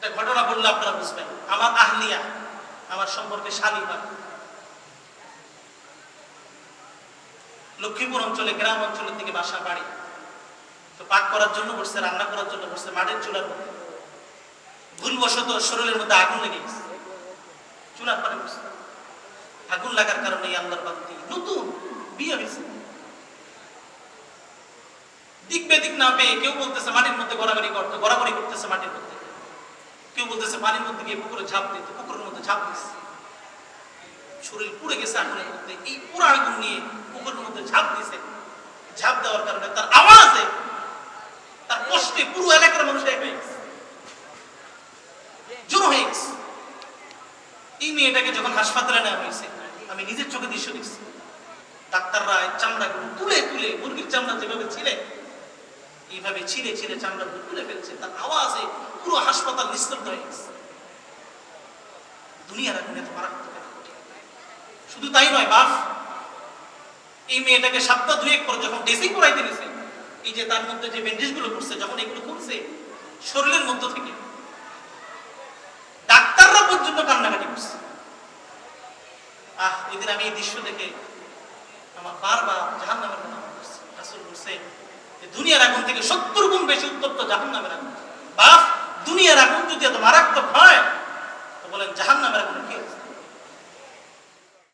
একটা ঘটনা বললে আপনারা বুঝবেন। আমার আহলিয়া, আমার সম্পর্কে শালিমা, লক্ষ্মীপুর অঞ্চলে, গ্রাম অঞ্চলের দিকে বাসা বাড়ি। তো পাক করার জন্য বসছে, রান্না করার জন্য বসছে মাটির চুলার মধ্যে। ভুলবশত শরীরের মধ্যে আগুন লেগে গেছে, চুলার পারে বসছে। আগুন লাগার কারণে আল্লাহর বান্দি নতুন বিয়ে হয়েছে, দিক বেদিক না পেয়ে কেউ বলতেছে মাটির মধ্যে গড়াগড়ি করতে, গড়াগড়ি করতেছে মাটির মধ্যে। কেউ বলতেছে পানির মধ্যে গিয়ে পুকুরে ঝাঁপ দিতে, পুকুরের মধ্যে ঝাঁপ দিচ্ছে। শরীর পুড়ে গেছে আগুনের মধ্যে। এই পুরো আগুন নিয়ে পুকুরের মধ্যে ঝাঁপ দিয়েছে। ঝাঁপ দেওয়ার কারণে তার আওয়াজে, তার কষ্টে পুরো এলাকার মানুষ এক হয়ে গেছে, জড়ো হয়ে গেছে। এই মেয়েটাকে যখন হাসপাতালে নেওয়া হয়েছে, আমি নিজের চোখে দৃশ্য দেখছি। ডাক্তাররা চামড়াগুলো তুলে তুলে, মুরগির চামড়া যেভাবে ছিলে এইভাবে ছিঁড়ে ছিঁড়ে চামড়াগুলো তুলে ফেলছে। তার আওয়াজে পুরো হাসপাতাল নিস্তব্ধ হয়ে গেছে। দুনিয়ার আগুনে এত মারাত্মক। শুধু তাই নয় বাপ, এই মেয়েটাকে সপ্তাহ দুয়েক পর যখন ড্রেসিং করাইতে গেছে, এই যে তার মধ্যে যে ব্যান্ডেজ গুলো করছে, যখন এগুলো খুলছে শরীরের মধ্য থেকে, ডাক্তাররা পর্যন্ত কান্নাকাটি করছে। ওই দিন আমি এই দৃশ্য দেখে আমার বারবার জাহান্নামের কথা মনে পড়ছে। রাসূল বলেছেন যে দুনিয়ার আগুন থেকে 70 গুণ বেশি উত্তপ্ত জাহান্নামের আগুন। বাপ, দুনিয়ার আগুন যদি এত মারাত্মক হয়, তো বলেন জাহান্নামের আগুন কি হবে?